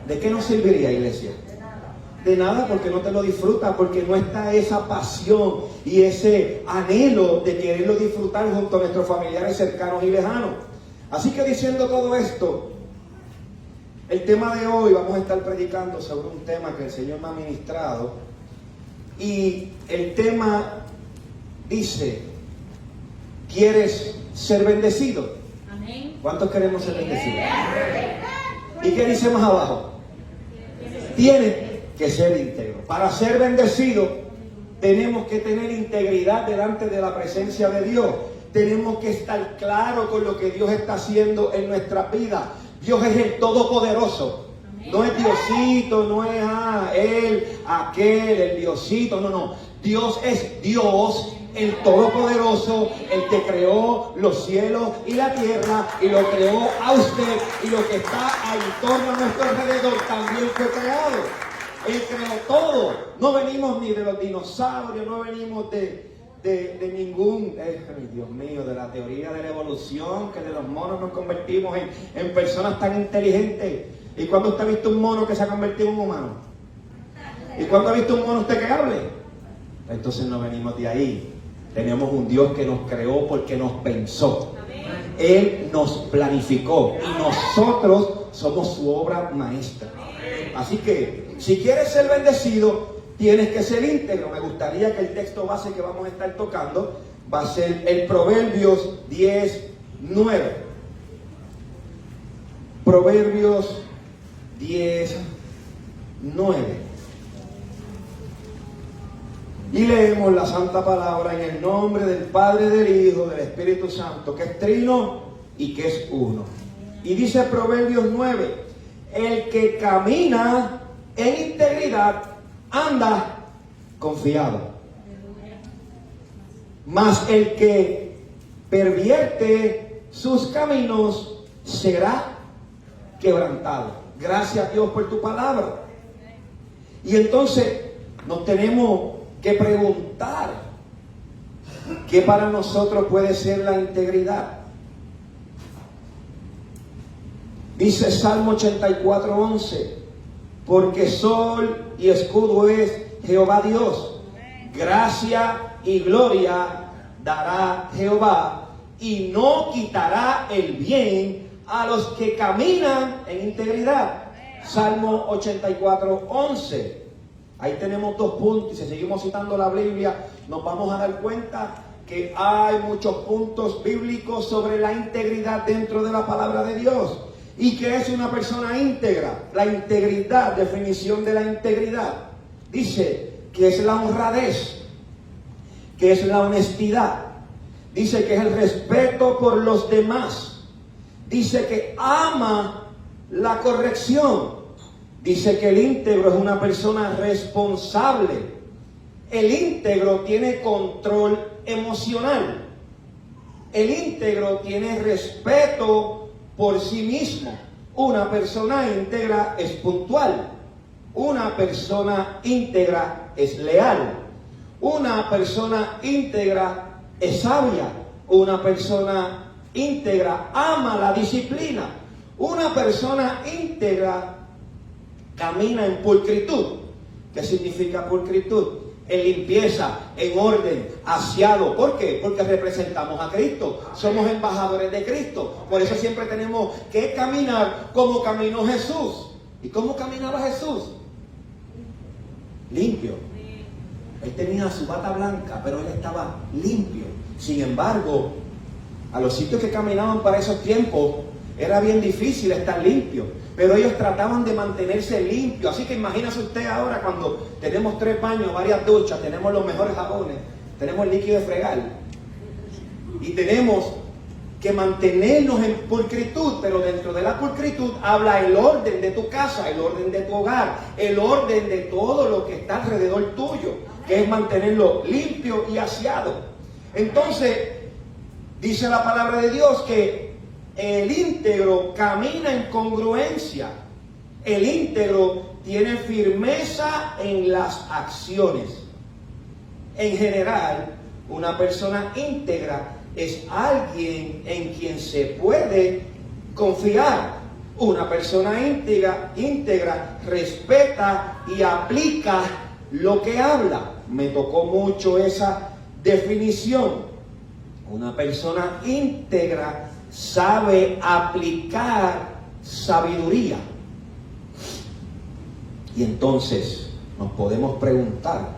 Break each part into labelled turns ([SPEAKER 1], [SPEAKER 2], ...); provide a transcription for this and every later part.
[SPEAKER 1] ¿De qué nos serviría, iglesia? De nada, porque no te lo disfrutas, porque no está esa pasión y ese anhelo de quererlo disfrutar junto a nuestros familiares cercanos y lejanos. Así que diciendo todo esto, el tema de hoy vamos a estar predicando sobre un tema que el Señor me ha ministrado, y el tema dice: ¿quieres ser bendecido? Amén. ¿Cuántos queremos ser bendecidos? ¿Y qué dice más abajo? Tienes que ser íntegro. Para ser bendecido tenemos que tener integridad delante de la presencia de Dios. Tenemos que estar claros con lo que Dios está haciendo en nuestra vida. Dios es el Todopoderoso. No es Diosito, no es Él, aquel, el Diosito, no. Dios es Dios, el Todopoderoso, el que creó los cielos y la tierra, y lo creó a usted, y lo que está en torno a nuestro alrededor también fue creado. Él creó todo. No venimos ni de los dinosaurios, no venimos de ningún, Dios mío, de la teoría de la evolución, que de los monos nos convertimos en personas tan inteligentes. ¿Y cuándo usted ha visto un mono que se ha convertido en un humano? ¿Y cuándo ha visto un mono usted que hable? Entonces no venimos de ahí. Tenemos un Dios que nos creó porque nos pensó. Él nos planificó y nosotros somos su obra maestra. Así que, si quieres ser bendecido, tienes que ser íntegro. Me gustaría que el texto base que vamos a estar tocando va a ser el Proverbios 10:9. Proverbios 10:9. Y leemos la santa palabra en el nombre del Padre, del Hijo, del Espíritu Santo, que es trino y que es uno. Y dice Proverbios 9: el que camina en integridad anda confiado, mas el que pervierte sus caminos será quebrantado. Gracias a Dios por tu palabra. Y entonces nos tenemos que preguntar: ¿qué para nosotros puede ser la integridad? Dice Salmo 84:11: porque sol y escudo es Jehová Dios, gracia y gloria dará Jehová, y no quitará el bien a los que caminan en integridad. Salmo 84:11. Ahí tenemos dos puntos, y si seguimos citando la Biblia, nos vamos a dar cuenta que hay muchos puntos bíblicos sobre la integridad dentro de la palabra de Dios. ¿Y qué es una persona íntegra? La integridad, definición de la integridad. Dice que es la honradez, que es la honestidad. Dice que es el respeto por los demás. Dice que ama la corrección. Dice que el íntegro es una persona responsable. El íntegro tiene control emocional. El íntegro tiene respeto por sí mismo. Una persona íntegra es puntual. Una persona íntegra es leal. Una persona íntegra es sabia. Una persona íntegra ama la disciplina. Una persona íntegra camina en pulcritud. ¿Qué significa pulcritud? En limpieza, en orden, aseado. ¿Por qué? Porque representamos a Cristo. Somos embajadores de Cristo. Por eso siempre tenemos que caminar como caminó Jesús. ¿Y cómo caminaba Jesús? Limpio. Él tenía su bata blanca, pero él estaba limpio. Sin embargo, a los sitios que caminaban para esos tiempos, era bien difícil estar limpio, pero ellos trataban de mantenerse limpios. Así que imagínese usted ahora, cuando tenemos 3 baños, varias duchas, tenemos los mejores jabones, tenemos el líquido de fregar, y tenemos que mantenernos en pulcritud. Pero dentro de la pulcritud habla el orden de tu casa, el orden de tu hogar, el orden de todo lo que está alrededor tuyo, que es mantenerlo limpio y aseado. Entonces, dice la palabra de Dios que el íntegro camina en congruencia. El íntegro tiene firmeza en las acciones. En general, una persona íntegra es alguien en quien se puede confiar. Una persona íntegra respeta y aplica lo que habla. Me tocó mucho esa definición. Una persona íntegra sabe aplicar sabiduría. Y entonces nos podemos preguntar,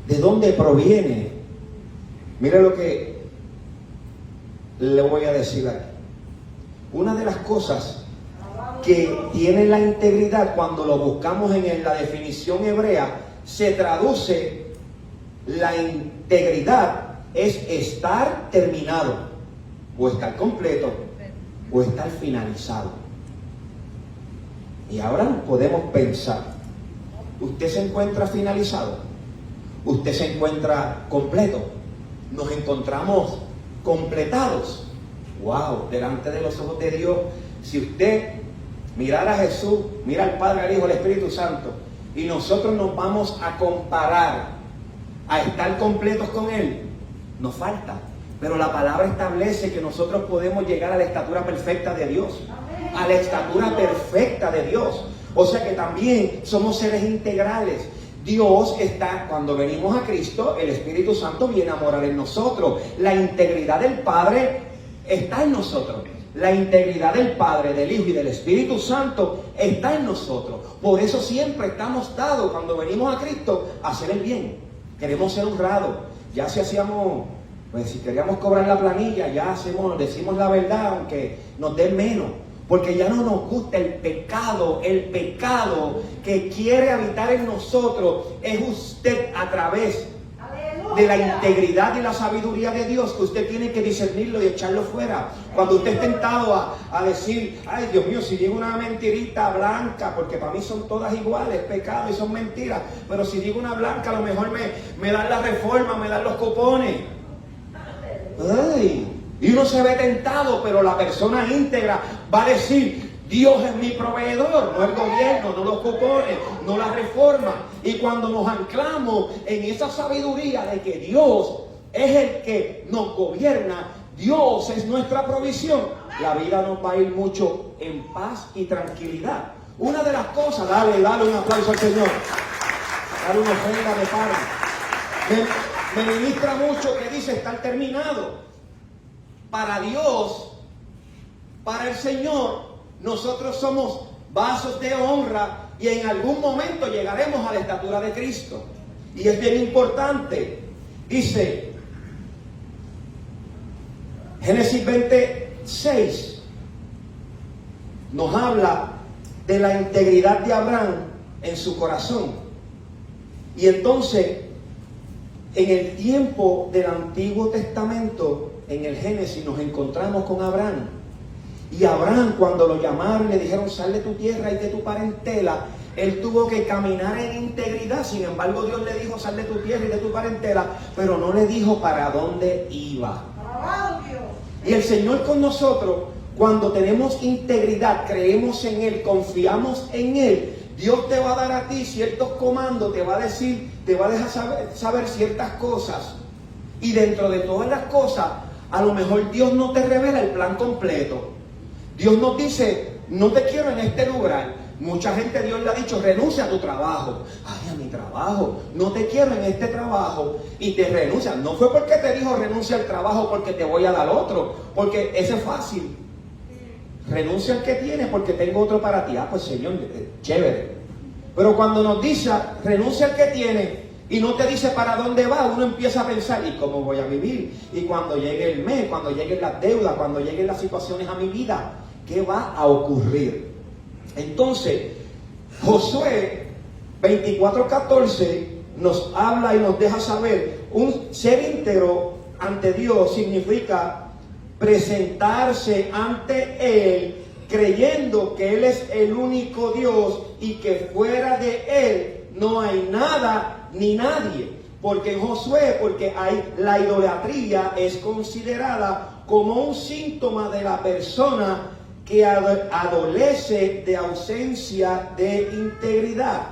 [SPEAKER 1] ¿de dónde proviene? Mire lo que le voy a decir aquí. Una de las cosas que tiene la integridad, cuando lo buscamos en la definición hebrea, se traduce, la integridad es estar terminado, o estar completo, o estar finalizado. Y ahora podemos pensar, ¿usted se encuentra finalizado? ¿Usted se encuentra completo? ¿Nos encontramos completados? ¡Wow! Delante de los ojos de Dios, si usted mirara a Jesús, mira al Padre, al Hijo, al Espíritu Santo, y nosotros nos vamos a comparar a estar completos con Él, nos falta. Pero la palabra establece que nosotros podemos llegar a la estatura perfecta de Dios. A la estatura perfecta de Dios. O sea que también somos seres integrales. Dios está, cuando venimos a Cristo, el Espíritu Santo viene a morar en nosotros. La integridad del Padre está en nosotros. La integridad del Padre, del Hijo y del Espíritu Santo está en nosotros. Por eso siempre estamos dados, cuando venimos a Cristo, a hacer el bien. Queremos ser honrados. Ya si hacíamos, pues si queríamos cobrar la planilla, ya decimos la verdad, aunque nos den menos. Porque ya no nos gusta el pecado que quiere habitar en nosotros. Es usted a través de la integridad y la sabiduría de Dios que usted tiene que discernirlo y echarlo fuera. Cuando usted es tentado a decir, ay Dios mío, si digo una mentirita blanca, porque para mí son todas iguales, pecado y son mentiras, pero si digo una blanca a lo mejor me dan la reforma, me dan los cupones. Ay, y uno se ve tentado, pero la persona íntegra va a decir, Dios es mi proveedor, no el gobierno, no los cupones, no la reforma. Y cuando nos anclamos en esa sabiduría de que Dios es el que nos gobierna, Dios es nuestra provisión, la vida nos va a ir mucho en paz y tranquilidad. Una de las cosas, dale un aplauso al Señor, dale una ofrenda de Padre. Me ministra mucho que dice estar terminado. Para Dios, para el Señor, nosotros somos vasos de honra y en algún momento llegaremos a la estatura de Cristo. Y es bien importante. Dice Génesis 26, nos habla de la integridad de Abraham en su corazón. Y entonces, en el tiempo del Antiguo Testamento, en el Génesis, nos encontramos con Abraham. Y Abraham, cuando lo llamaron y le dijeron, sal de tu tierra y de tu parentela, él tuvo que caminar en integridad. Sin embargo, Dios le dijo, sal de tu tierra y de tu parentela, pero no le dijo para dónde iba. Y el Señor con nosotros, cuando tenemos integridad, creemos en Él, confiamos en Él, Dios te va a dar a ti ciertos comandos, te va a decir, te va a dejar saber ciertas cosas. Y dentro de todas las cosas, a lo mejor Dios no te revela el plan completo. Dios nos dice, no te quiero en este lugar. Mucha gente Dios le ha dicho, renuncia a tu trabajo. Ay, a mi trabajo, no te quiero en este trabajo. Y te renuncia. No fue porque te dijo renuncia al trabajo porque te voy a dar otro. Porque ese es fácil. Renuncia al que tienes porque tengo otro para ti. Ah, pues Señor, chévere. Pero cuando nos dice, renuncia al que tienes y no te dice para dónde va, uno empieza a pensar, ¿y cómo voy a vivir? Y cuando llegue el mes, cuando lleguen las deudas, cuando lleguen las situaciones a mi vida, ¿qué va a ocurrir? Entonces, Josué 24:14 nos habla y nos deja saber, un ser íntegro ante Dios significa presentarse ante Él creyendo que Él es el único Dios y que fuera de Él no hay nada ni nadie. Porque en Josué, la idolatría es considerada como un síntoma de la persona que adolece de ausencia de integridad.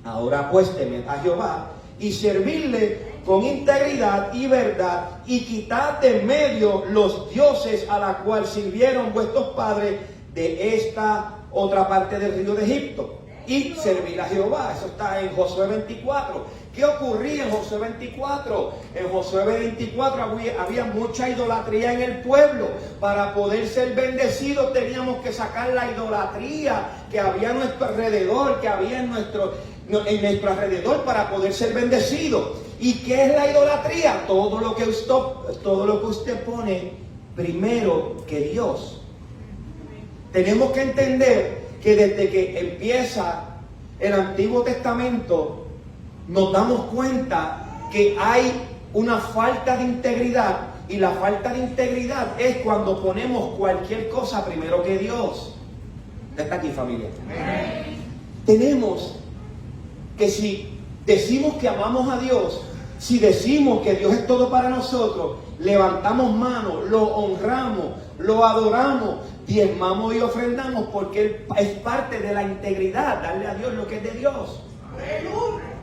[SPEAKER 1] Ahora pues temed a Jehová y servirle con integridad y verdad, y quitad de medio los dioses a la cual sirvieron vuestros padres de esta otra parte del río de Egipto y servir a Jehová. Eso está en Josué 24. ¿Qué ocurría en Josué 24? En Josué 24 había mucha idolatría en el pueblo. Para poder ser bendecidos teníamos que sacar la idolatría que había a nuestro alrededor, que había en nuestro alrededor para poder ser bendecidos. ¿Y qué es la idolatría? Todo lo que usted pone primero que Dios. Tenemos que entender que desde que empieza el Antiguo Testamento nos damos cuenta que hay una falta de integridad, y la falta de integridad es cuando ponemos cualquier cosa primero que Dios. ¿Está aquí, familia? Tenemos que, si decimos que amamos a Dios, si decimos que Dios es todo para nosotros, levantamos manos, lo honramos, lo adoramos, diezmamos y ofrendamos, porque es parte de la integridad, darle a Dios lo que es de Dios.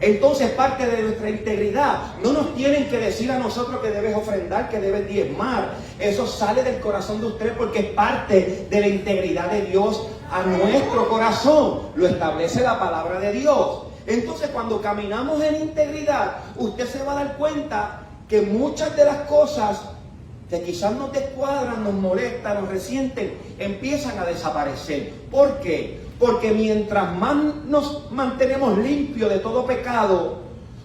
[SPEAKER 1] Entonces, parte de nuestra integridad. No nos tienen que decir a nosotros que debes ofrendar, que debes diezmar. Eso sale del corazón de usted porque es parte de la integridad de Dios a nuestro corazón. Lo establece la palabra de Dios. Entonces, cuando caminamos en integridad, usted se va a dar cuenta que muchas de las cosas que quizás nos descuadran, nos molestan, nos resienten, empiezan a desaparecer. ¿Por qué? Porque mientras más nos mantenemos limpios de todo pecado,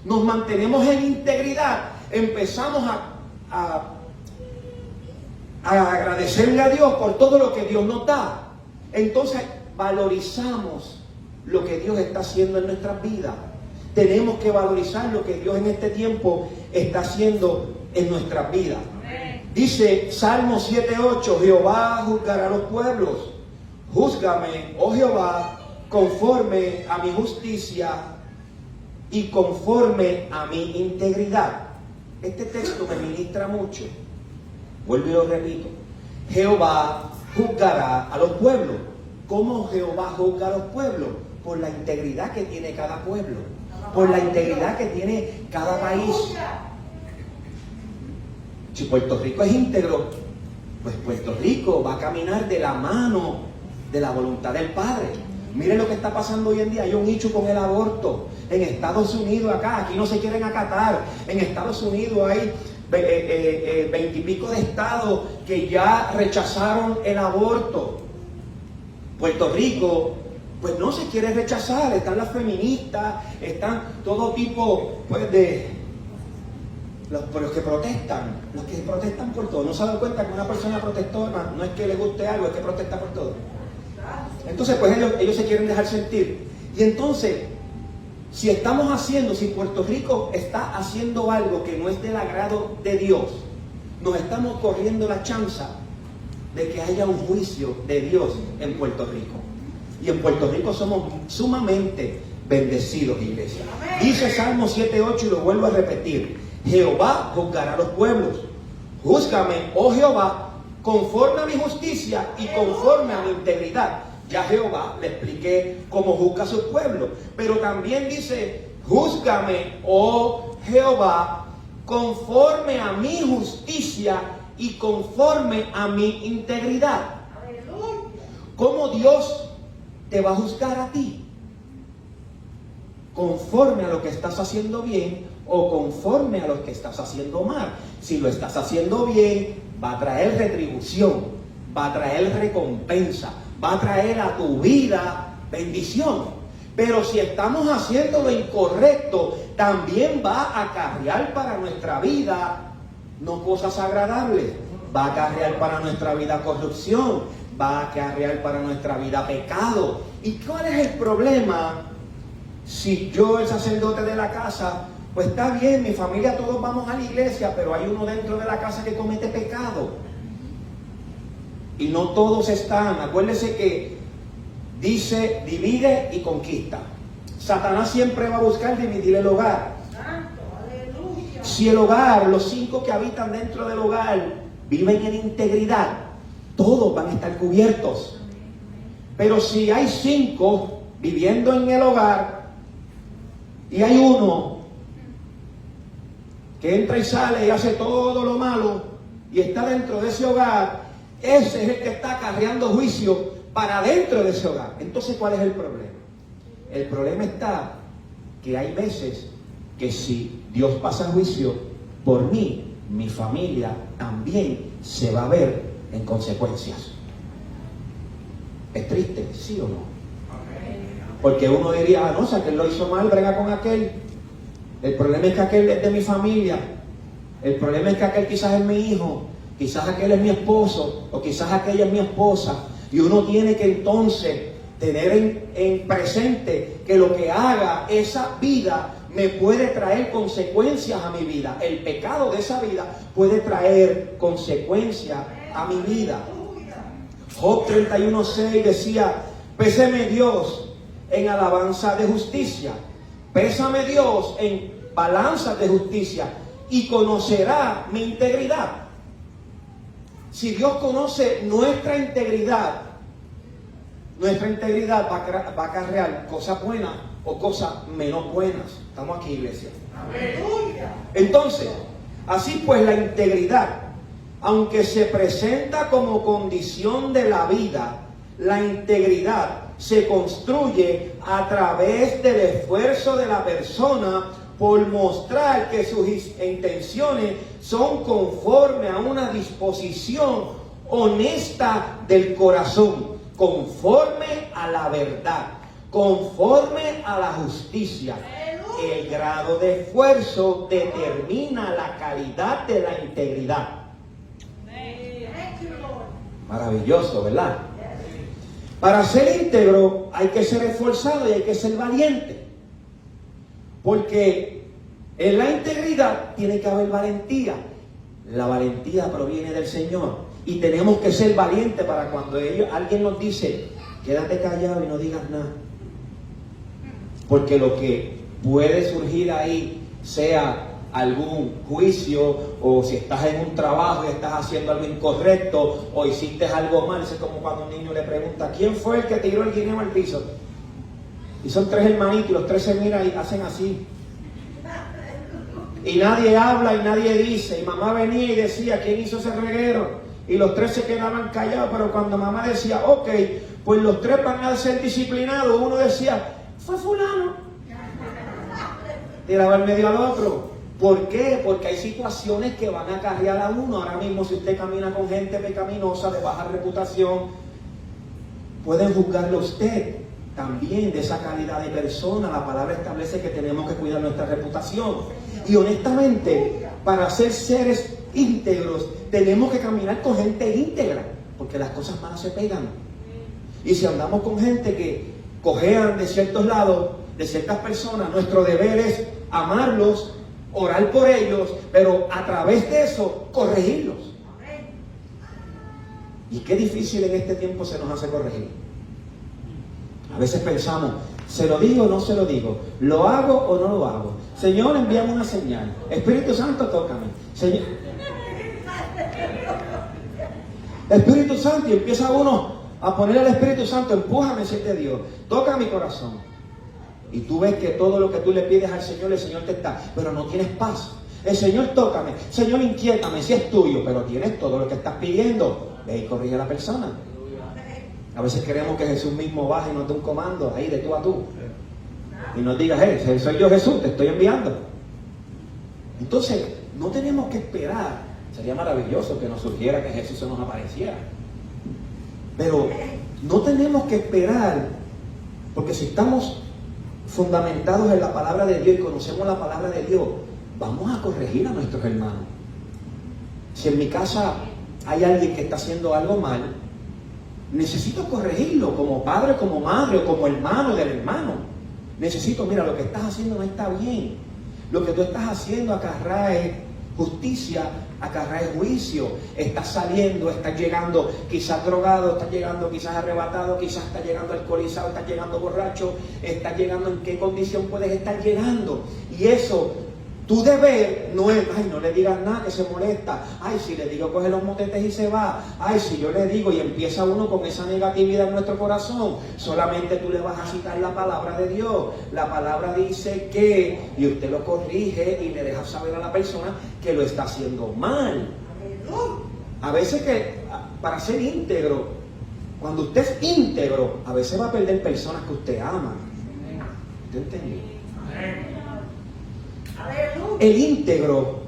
[SPEAKER 1] nos mantenemos en integridad, empezamos a agradecerle a Dios por todo lo que Dios nos da. Entonces valorizamos lo que Dios está haciendo en nuestras vidas. Tenemos que valorizar lo que Dios en este tiempo está haciendo en nuestras vidas. Dice Salmo 7:8, Jehová juzgará a los pueblos. Júzgame, oh Jehová, conforme a mi justicia y conforme a mi integridad. Este texto me ministra mucho. Vuelvo y lo repito. Jehová juzgará a los pueblos. ¿Cómo Jehová juzga a los pueblos? Por la integridad que tiene cada pueblo, por la integridad que tiene cada país. Si Puerto Rico es íntegro, pues Puerto Rico va a caminar de la mano de la voluntad del Padre. Miren lo que está pasando hoy en día. Hay un hecho con el aborto en Estados Unidos. Aquí no se quieren acatar. En Estados Unidos hay 20 y pico de estados que ya rechazaron el aborto. Puerto Rico pues no se quiere rechazar. Están las feministas, están todo tipo pues de los que protestan por todo. No se dan cuenta que una persona protestona no es que le guste algo, es que protesta por todo. Entonces pues ellos se quieren dejar sentir. Y entonces, si Puerto Rico está haciendo algo que no es del agrado de Dios, nos estamos corriendo la chanza de que haya un juicio de Dios en Puerto Rico. Y en Puerto Rico somos sumamente bendecidos, iglesia. Dice Salmo 7:8 y lo vuelvo a repetir. Jehová juzgará a los pueblos. Júzgame, oh Jehová, conforme a mi justicia y conforme a mi integridad. Ya Jehová le expliqué cómo juzga a su pueblo. Pero también dice, júzgame, oh Jehová, conforme a mi justicia y conforme a mi integridad. ¿Cómo Dios te va a juzgar a ti? ¿Conforme a lo que estás haciendo bien o conforme a lo que estás haciendo mal? Si lo estás haciendo bien, va a traer retribución, va a traer recompensa, va a traer a tu vida bendición. Pero si estamos haciendo lo incorrecto, también va a acarrear para nuestra vida no cosas agradables, va a acarrear para nuestra vida corrupción, va a acarrear para nuestra vida pecado. ¿Y cuál es el problema? Si yo, el sacerdote de la casa, pues está bien, mi familia todos vamos a la iglesia, pero hay uno dentro de la casa que comete pecado. Y no todos están. Acuérdese que dice divide y conquista. Satanás siempre va a buscar dividir el hogar. Si el hogar, los 5 que habitan dentro del hogar viven en integridad, todos van a estar cubiertos. Pero si hay 5 viviendo en el hogar y hay uno que entra y sale y hace todo lo malo y está dentro de ese hogar, ese es el que está acarreando juicio para dentro de ese hogar. Entonces, ¿cuál es el problema? El problema está que hay veces que si Dios pasa juicio por mí, mi familia también se va a ver en consecuencias. ¿Es triste? ¿Sí o no? Porque uno diría, no, si aquel lo hizo mal, brega con aquel. El problema es que aquel es de mi familia. El problema es que aquel quizás es mi hijo, quizás aquel es mi esposo, o quizás aquella es mi esposa. Y uno tiene que entonces tener en presente que lo que haga esa vida me puede traer consecuencias a mi vida. El pecado de esa vida puede traer consecuencias a mi vida. Job 31:6 decía, péseme Dios en alabanza de justicia, pésame Dios en balanzas de justicia y conocerá mi integridad. Si Dios conoce nuestra integridad va a acarrear cosas buenas o cosas menos buenas. Estamos aquí, iglesia. Entonces, así pues la integridad, aunque se presenta como condición de la vida, la integridad se construye a través del esfuerzo de la persona por mostrar que sus intenciones son conforme a una disposición honesta del corazón, conforme a la verdad, conforme a la justicia. El grado de esfuerzo determina la calidad de la integridad. Maravilloso, ¿verdad? Para ser íntegro hay que ser esforzado y hay que ser valiente. Porque en la integridad tiene que haber valentía. La valentía proviene del Señor. Y tenemos que ser valientes para cuando alguien nos dice, quédate callado y no digas nada. Porque lo que puede surgir ahí sea algún juicio, o si estás en un trabajo y estás haciendo algo incorrecto, o hiciste algo mal. Es como cuando un niño le pregunta, ¿quién fue el que tiró el guineo al piso? Y son 3 hermanitos y los 3 se miran y hacen así. Y nadie habla y nadie dice. Y mamá venía y decía, ¿quién hizo ese reguero? Y los 3 se quedaban callados, pero cuando mamá decía, ok, pues los 3 van a ser disciplinados, uno decía, fue fulano. Tiraba el medio al otro. ¿Por qué? Porque hay situaciones que van a acarrear a uno. Ahora mismo, si usted camina con gente pecaminosa, de baja reputación, pueden juzgarlo a usted también de esa calidad de persona. La palabra establece que tenemos que cuidar nuestra reputación. Y honestamente, para ser seres íntegros, tenemos que caminar con gente íntegra, porque las cosas malas se pegan. Y si andamos con gente que cojean de ciertos lados, de ciertas personas, nuestro deber es amarlos, orar por ellos, pero a través de eso, corregirlos. Y qué difícil en este tiempo se nos hace corregir. A veces pensamos, ¿se lo digo o no se lo digo? ¿Lo hago o no lo hago? Señor, envíame una señal. Espíritu Santo, tócame. Señor. Espíritu Santo, y empieza uno a poner al Espíritu Santo, empújame, si es de Dios, toca mi corazón. Y tú ves que todo lo que tú le pides al Señor, el Señor te está, pero no tienes paz. El Señor, tócame, Señor, inquiétame, si es tuyo, pero tienes todo lo que estás pidiendo. Ve y corrige a la persona. A veces queremos que Jesús mismo baje y nos dé un comando ahí de tú a tú. Y nos diga, hey, soy yo Jesús, te estoy enviando. Entonces, no tenemos que esperar. Sería maravilloso que nos surgiera que Jesús se nos apareciera. Pero no tenemos que esperar, porque si estamos fundamentados en la palabra de Dios y conocemos la palabra de Dios, vamos a corregir a nuestros hermanos. Si en mi casa hay alguien que está haciendo algo mal, necesito corregirlo como padre, como madre o como hermano del hermano. Necesito, mira, lo que estás haciendo no está bien. Lo que tú estás haciendo acarrea justicia, acarrea juicio. Estás saliendo, estás llegando quizás drogado, estás llegando quizás arrebatado, quizás estás llegando alcoholizado, estás llegando borracho, estás llegando en qué condición puedes estar llegando. Y eso, tu deber no es, ay, no le digas nada que se molesta, ay, si le digo coge los motetes y se va, ay, si yo le digo, y empieza uno con esa negatividad en nuestro corazón. Solamente tú le vas a citar la palabra de Dios. La palabra dice que, y usted lo corrige y le deja saber a la persona que lo está haciendo mal. A veces que para ser íntegro Cuando usted es íntegro, a veces va a perder personas que usted ama. ¿Usted entendió? El íntegro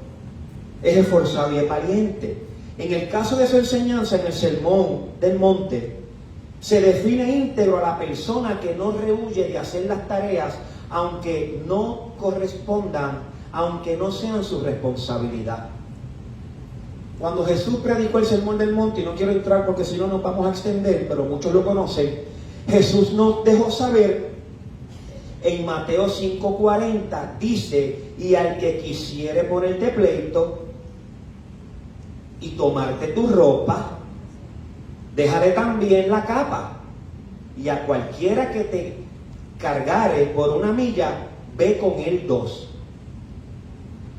[SPEAKER 1] es esforzado y es valiente. En el caso de su enseñanza, en el Sermón del Monte, se define íntegro a la persona que no rehúye de hacer las tareas, aunque no correspondan, aunque no sean su responsabilidad. Cuando Jesús predicó el Sermón del Monte, y no quiero entrar porque si no nos vamos a extender, pero muchos lo conocen, Jesús nos dejó saber en Mateo 5:40, dice: y al que quisiere ponerte pleito y tomarte tu ropa, déjale también la capa, y a cualquiera que te cargare por una milla, ve con él 2.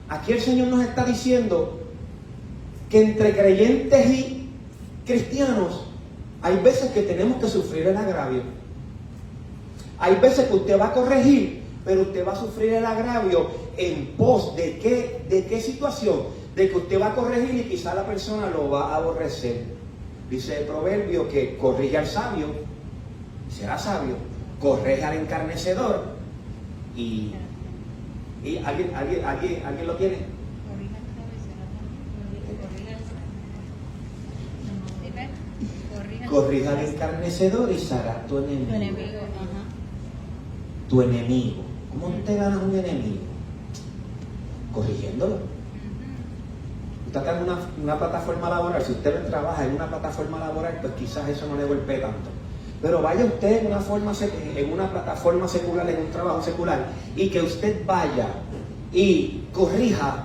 [SPEAKER 1] Aquí el Señor nos está diciendo que entre creyentes y cristianos hay veces que tenemos que sufrir el agravio. Hay veces que usted va a corregir, pero usted va a sufrir el agravio en pos de qué situación, de que usted va a corregir y quizá la persona lo va a aborrecer. Dice el proverbio que corrige al sabio y será sabio, corrige al encarnecedor y ¿alguien lo tiene? Corrija al encarnecedor y será tu enemigo. Tu enemigo. ¿Cómo te ganas un enemigo? Corrigiéndolo. Usted está en una plataforma laboral. Si usted trabaja en una plataforma laboral, pues quizás eso no le golpee tanto. Pero vaya usted en una plataforma secular, en un trabajo secular, y que usted vaya y corrija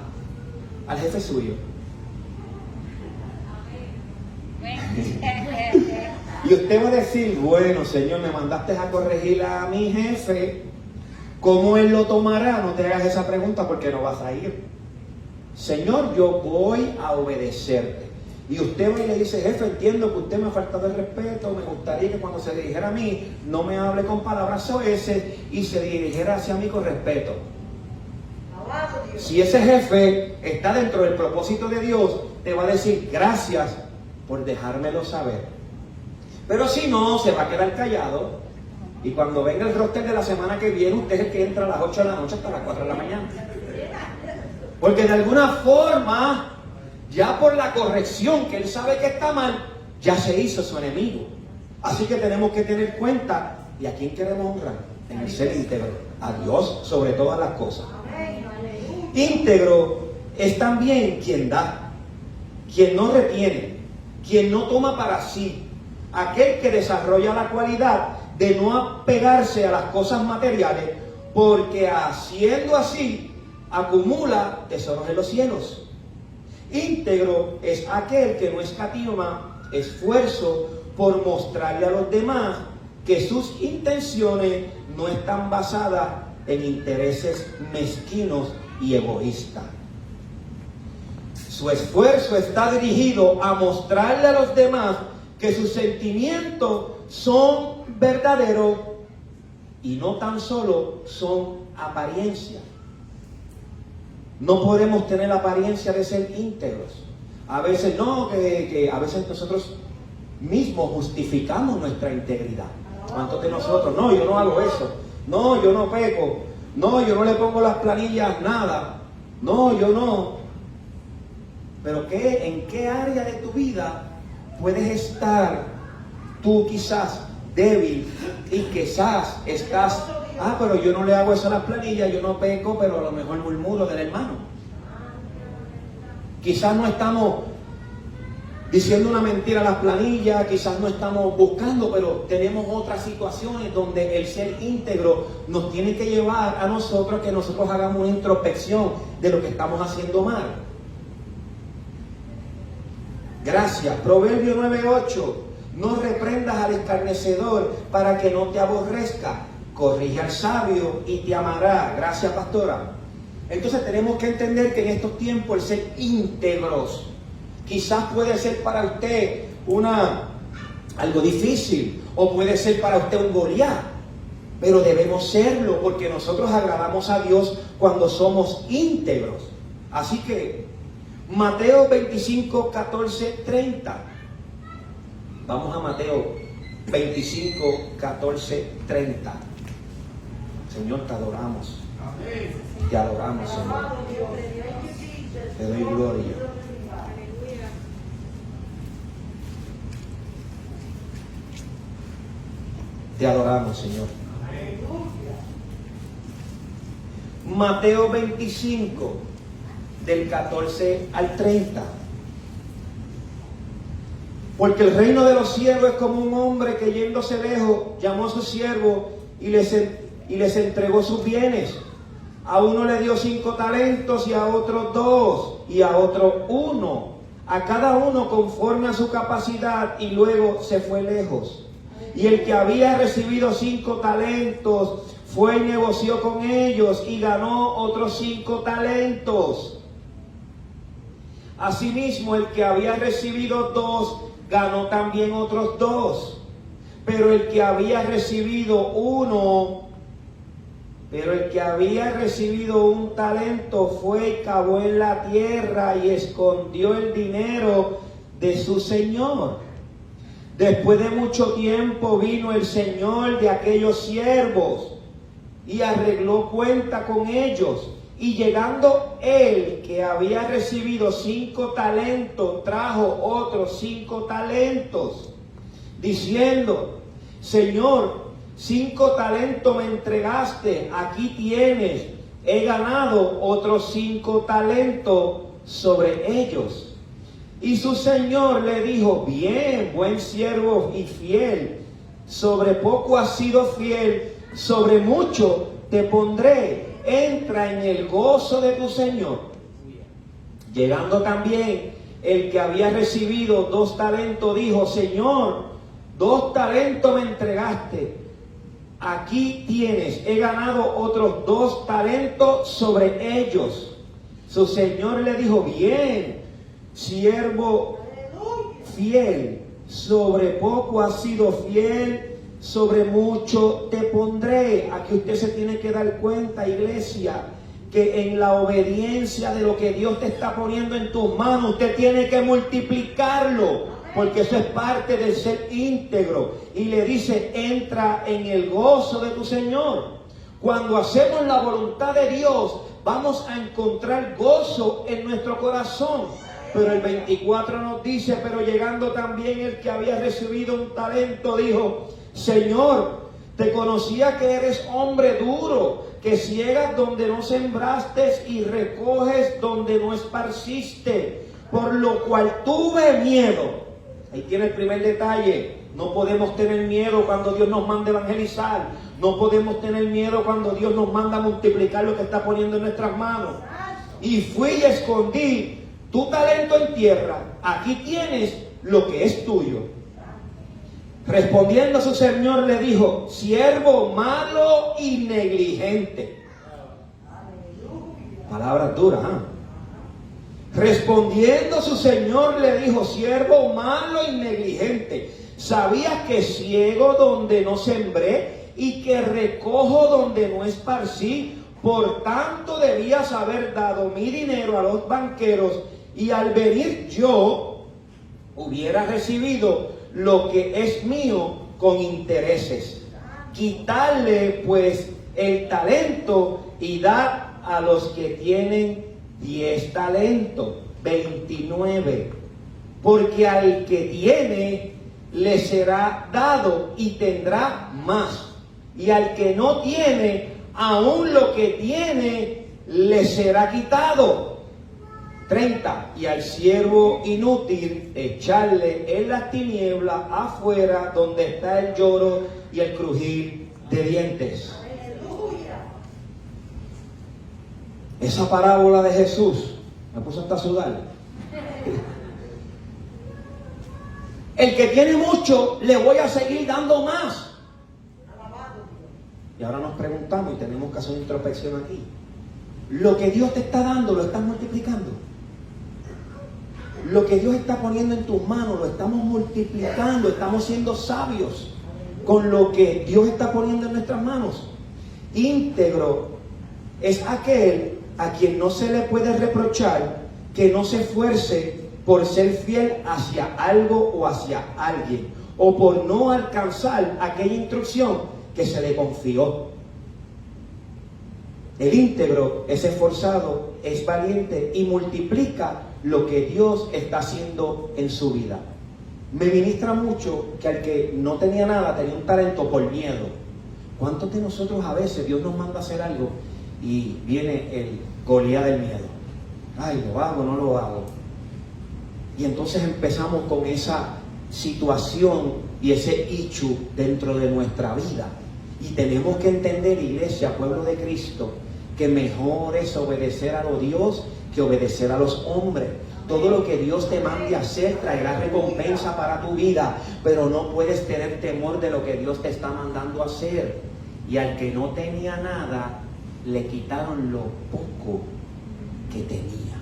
[SPEAKER 1] al jefe suyo. Y usted va a decir: bueno, Señor, me mandaste a corregir a mi jefe, ¿cómo él lo tomará? No te hagas esa pregunta porque no vas a ir. Señor, yo voy a obedecerte. Y usted va y le dice: jefe, entiendo que usted me ha faltado el respeto, me gustaría que cuando se dirigiera a mí no me hable con palabras soeces y se dirigiera hacia mí con respeto. Si ese jefe está dentro del propósito de Dios, te va a decir: gracias por dejármelo saber. Pero si no, se va a quedar callado, y cuando venga el roster de la semana que viene, usted es el que entra a las 8 de la noche hasta las 4 de la mañana. Porque de alguna forma, ya por la corrección que él sabe que está mal, ya se hizo su enemigo. Así que tenemos que tener cuenta, ¿y a quién queremos honrar? En el ser íntegro, a Dios sobre todas las cosas. Íntegro es también quien da, quien no retiene, quien no toma para sí, aquel que desarrolla la cualidad de no apegarse a las cosas materiales, porque haciendo así acumula tesoros en los cielos. Íntegro es aquel que no escatima esfuerzo por mostrarle a los demás que sus intenciones no están basadas en intereses mezquinos y egoístas. Su esfuerzo está dirigido a mostrarle a los demás que sus sentimientos son verdaderos y no tan solo son apariencia. No podemos tener la apariencia de ser íntegros. A veces no, que a veces nosotros mismos justificamos nuestra integridad. ¿Cuántos de nosotros? No, yo no hago eso. No, yo no peco. No, yo no le pongo las planillas nada. No, yo no. Pero ¿en qué área de tu vida puedes estar tú quizás débil y quizás estás: pero yo no le hago eso a las planillas, yo no peco, pero a lo mejor murmuro del hermano? Quizás no estamos diciendo una mentira a las planillas, quizás no estamos buscando, pero tenemos otras situaciones donde el ser íntegro nos tiene que llevar a nosotros que nosotros hagamos una introspección de lo que estamos haciendo mal. Gracias. Proverbio 9:8. No reprendas al escarnecedor para que no te aborrezca. Corrige al sabio y te amará. Gracias, pastora. Entonces tenemos que entender que en estos tiempos el ser íntegros quizás puede ser para usted algo difícil, o puede ser para usted un Goliat, pero debemos serlo porque nosotros agradamos a Dios cuando somos íntegros. Así que Mateo 25, 14, 30. Vamos a Mateo 25, 14, 30. Señor, te adoramos. Te adoramos, Señor. Te doy gloria. Te adoramos, Señor. Mateo 25, del 14 al 30. Porque el reino de los cielos es como un hombre que yéndose lejos llamó a sus siervos y les entregó sus bienes. A uno le dio 5 talentos y a otro 2 y a otro 1, a cada uno conforme a su capacidad, y luego se fue lejos. Y el que había recibido 5 talentos fue y negoció con ellos y ganó otros 5 talentos. Asimismo, el que había recibido 2 ganó también otros 2. Pero el que había recibido un talento fue y cavó en la tierra y escondió el dinero de su señor. Después de mucho tiempo vino el señor de aquellos siervos y arregló cuenta con ellos. Y llegando él, que había recibido 5 talentos, trajo otros 5 talentos, diciendo: Señor, 5 talentos me entregaste, aquí tienes, he ganado otros 5 talentos sobre ellos. Y su señor le dijo: bien, buen siervo y fiel, sobre poco has sido fiel, sobre mucho te pondré, entra en el gozo de tu señor. Llegando también el que había recibido 2 talentos, dijo: Señor, 2 talentos me entregaste, aquí tienes, he ganado otros 2 talentos sobre ellos. Su señor le dijo: bien, siervo fiel, sobre poco has sido fiel, sobre mucho te pondré. Aquí usted se tiene que dar cuenta, iglesia, que en la obediencia de lo que Dios te está poniendo en tus manos, usted tiene que multiplicarlo, porque eso es parte del ser íntegro. Y le dice: entra en el gozo de tu Señor. Cuando hacemos la voluntad de Dios, vamos a encontrar gozo en nuestro corazón. Pero el 24 nos dice: pero llegando también el que había recibido un talento, dijo: Señor, te conocía que eres hombre duro, que ciegas donde no sembraste y recoges donde no esparciste, por lo cual tuve miedo. Ahí tiene el primer detalle. No podemos tener miedo cuando Dios nos manda evangelizar. No podemos tener miedo cuando Dios nos manda multiplicar lo que está poniendo en nuestras manos. Y fui y escondí tu talento en tierra, aquí tienes lo que es tuyo. Respondiendo a su señor le dijo: siervo malo y negligente. Palabras duras, ¿eh? Respondiendo su señor le dijo: siervo malo y negligente, ¿sabías que ciego donde no sembré y que recojo donde no esparcí? Por tanto debías haber dado mi dinero a los banqueros, y al venir yo hubiera recibido lo que es mío con intereses. Quitarle pues el talento y dar a los que tienen 10 talentos. 29. Porque al que tiene le será dado y tendrá más, y al que no tiene, aún lo que tiene le será quitado. 30. Y al siervo inútil echarle en las tinieblas afuera, donde está el lloro y el crujir de dientes. ¡Aleluya! Esa parábola de Jesús me puso hasta a sudar. El que tiene mucho, le voy a seguir dando más. Y ahora nos preguntamos, y tenemos que hacer una introspección aquí: ¿lo que Dios te está dando lo estás multiplicando? Lo que Dios está poniendo en tus manos lo estamos multiplicando. Estamos siendo sabios con lo que Dios está poniendo en nuestras manos. Íntegro es aquel a quien no se le puede reprochar que no se esfuerce por ser fiel hacia algo o hacia alguien. o por no alcanzar aquella instrucción que se le confió. El íntegro es esforzado, es valiente y multiplica lo que Dios está haciendo en su vida. Me ministra mucho que al que no tenía nada, tenía un talento por miedo. ¿Cuántos de nosotros a veces Dios nos manda a hacer algo y viene el Goliat del miedo? Ay, ¿lo hago o no lo hago? Y entonces empezamos con esa situación y ese issue dentro de nuestra vida. Y tenemos que entender, iglesia, pueblo de Cristo, que mejor es obedecer a los Dios que obedecer a los hombres. Todo lo que Dios te mande a hacer traerá recompensa para tu vida, pero no puedes tener temor de lo que Dios te está mandando a hacer. Y al que no tenía nada, le quitaron lo poco que tenía.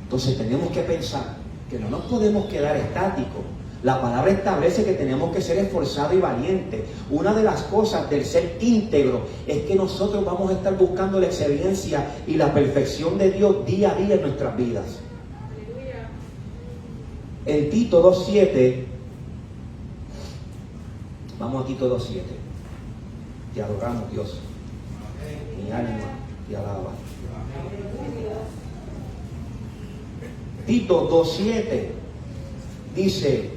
[SPEAKER 1] Entonces tenemos que pensar que no nos podemos quedar estáticos. La palabra establece que tenemos que ser esforzados y valientes. Una de las cosas del ser íntegro es que nosotros vamos a estar buscando la excelencia y la perfección de Dios día a día en nuestras vidas. En Tito 2:7, vamos a Tito 2:7. Te adoramos, Dios. Mi alma te alaba. Tito 2:7 dice,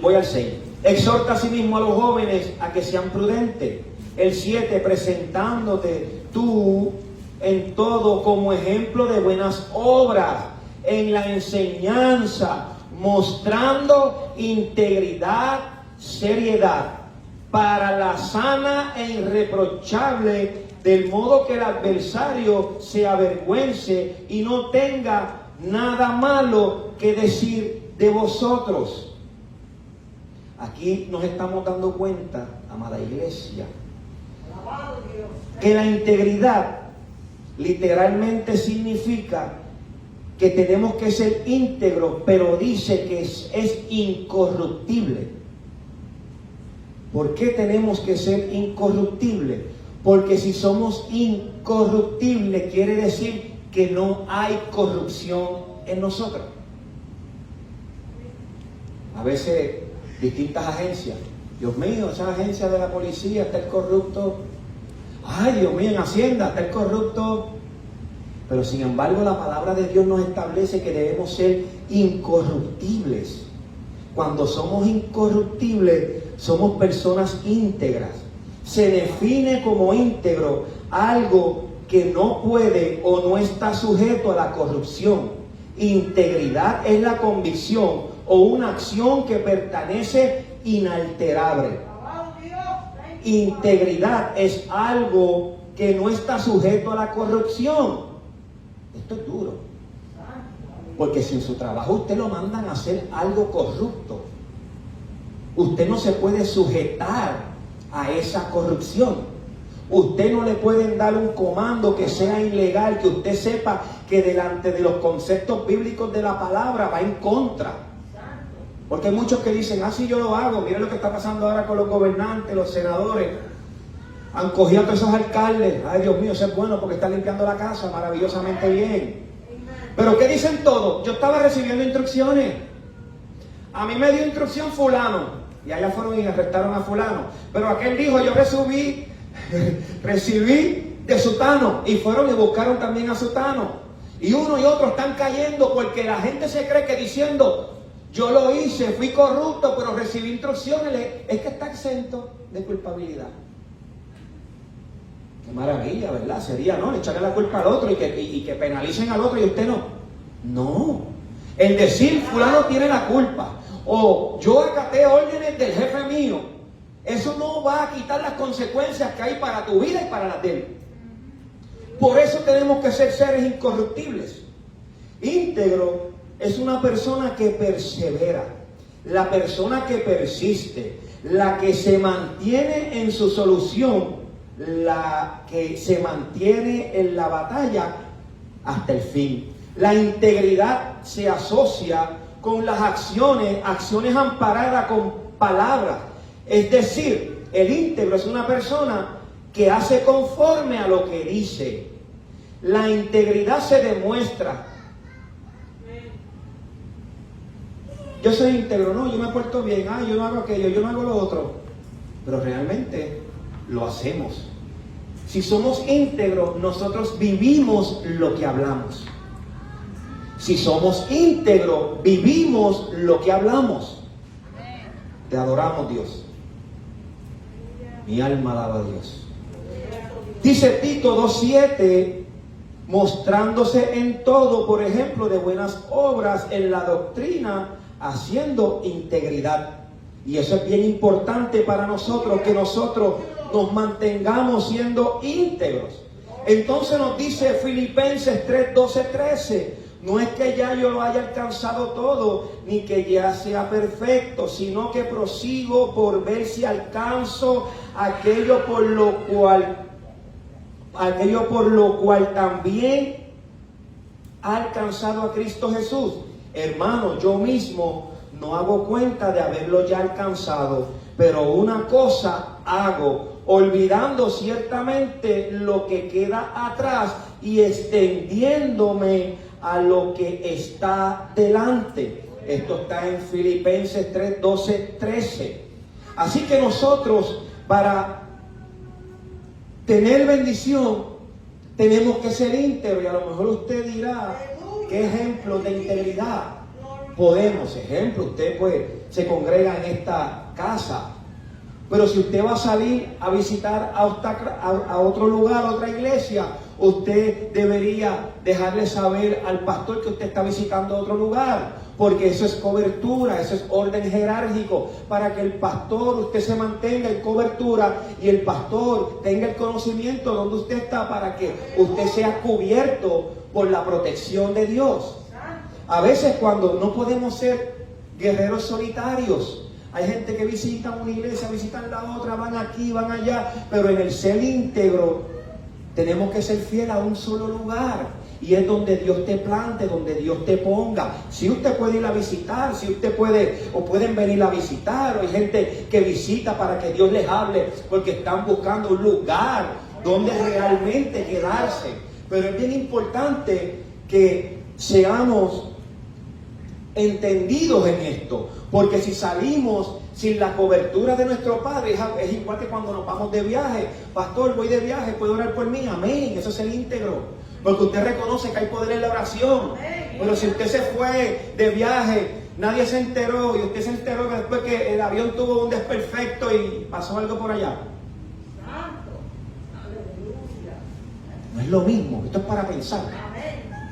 [SPEAKER 1] voy al 6. Exhorta asimismo a los jóvenes a que sean prudentes. El 7, presentándote tú en todo como ejemplo de buenas obras, en la enseñanza, mostrando integridad, seriedad, para la sana e irreprochable, del modo que el adversario se avergüence y no tenga nada malo que decir de vosotros. Aquí nos estamos dando cuenta, amada iglesia, que la integridad literalmente significa que tenemos que ser íntegros, pero dice que es incorruptible. ¿Por qué tenemos que ser incorruptibles? Porque si somos incorruptibles, quiere decir que no hay corrupción en nosotros. A veces distintas agencias, Dios mío, esa agencia de la policía está el corrupto. Ay, Dios mío, en Hacienda está el corrupto. Pero sin embargo la palabra de Dios nos establece que debemos ser incorruptibles. Cuando somos incorruptibles, somos personas íntegras. Se define como íntegro algo que no puede o no está sujeto a la corrupción. Integridad es la convicción o una acción que permanece inalterable. Integridad es algo que no está sujeto a la corrupción. Esto es duro. Porque si en su trabajo usted lo mandan a hacer algo corrupto, usted no se puede sujetar a esa corrupción. Usted no le pueden dar un comando que sea ilegal, que usted sepa que delante de los conceptos bíblicos de la palabra va en contra. Porque hay muchos que dicen, si yo lo hago, miren lo que está pasando ahora con los gobernantes, los senadores. Han cogido a todos esos alcaldes. Ay, Dios mío, eso es bueno porque está limpiando la casa maravillosamente bien. Pero ¿qué dicen todos? Yo estaba recibiendo instrucciones. A mí me dio instrucción fulano. Y allá fueron y arrestaron a fulano. Pero aquel dijo, yo recibí de sutano. Y fueron y buscaron también a sutano. Y uno y otro están cayendo porque la gente se cree que diciendo, yo lo hice, fui corrupto, pero recibí instrucciones. Es que está exento de culpabilidad. Qué maravilla, ¿verdad? Sería, ¿no? Echarle la culpa al otro y que penalicen al otro y usted no. No. El decir, fulano tiene la culpa, o yo acaté órdenes del jefe mío, eso no va a quitar las consecuencias que hay para tu vida y para la de él. Por eso tenemos que ser seres incorruptibles. Íntegro es una persona que persevera, la persona que persiste, la que se mantiene en su solución, la que se mantiene en la batalla hasta el fin. La integridad se asocia con las acciones amparadas con palabras. Es decir, el íntegro es una persona que hace conforme a lo que dice. La integridad se demuestra yo soy íntegro, no, yo me porto bien, yo no hago aquello, yo no hago lo otro. Pero realmente lo hacemos. Si somos íntegros, nosotros vivimos lo que hablamos. Si somos íntegros, vivimos lo que hablamos. Te adoramos, Dios. Mi alma alaba a Dios. Dice Tito 2:7, mostrándose en todo, por ejemplo, de buenas obras en la doctrina, haciendo integridad. Y eso es bien importante para nosotros, que nosotros nos mantengamos siendo íntegros. Entonces nos dice Filipenses 3:12-13, no es que ya yo lo haya alcanzado todo, ni que ya sea perfecto, sino que prosigo por ver si alcanzo aquello por lo cual también ha alcanzado a Cristo Jesús. Hermano, yo mismo no hago cuenta de haberlo ya alcanzado, pero una cosa hago, olvidando ciertamente lo que queda atrás y extendiéndome a lo que está delante. Esto está en Filipenses 3:12-13. Así que nosotros, para tener bendición, tenemos que ser íntegros. Y a lo mejor usted dirá, ¿qué ejemplo de integridad podemos? Ejemplo, usted pues se congrega en esta casa, pero si usted va a salir a visitar a otro lugar, a otra iglesia, usted debería dejarle saber al pastor que usted está visitando otro lugar, porque eso es cobertura, eso es orden jerárquico, para que el pastor, usted se mantenga en cobertura y el pastor tenga el conocimiento de donde usted está, para que usted sea cubierto por la protección de Dios. A veces cuando no podemos ser guerreros solitarios, hay gente que visita una iglesia, visitan la otra, van aquí, van allá, pero en el ser íntegro tenemos que ser fieles a un solo lugar, y es donde Dios te plante, donde Dios te ponga. Si usted puede ir a visitar, si usted puede, o pueden venir a visitar, o hay gente que visita para que Dios les hable, porque están buscando un lugar donde realmente quedarse. Pero es bien importante que seamos entendidos en esto, porque si salimos sin la cobertura de nuestro Padre, es igual que cuando nos vamos de viaje. Pastor, voy de viaje, ¿puede orar por mí? Amén, eso es el íntegro, porque usted reconoce que hay poder en la oración. Pero si usted se fue de viaje, nadie se enteró, y usted se enteró después que el avión tuvo un desperfecto y pasó algo por allá, no es lo mismo. Esto es para pensar.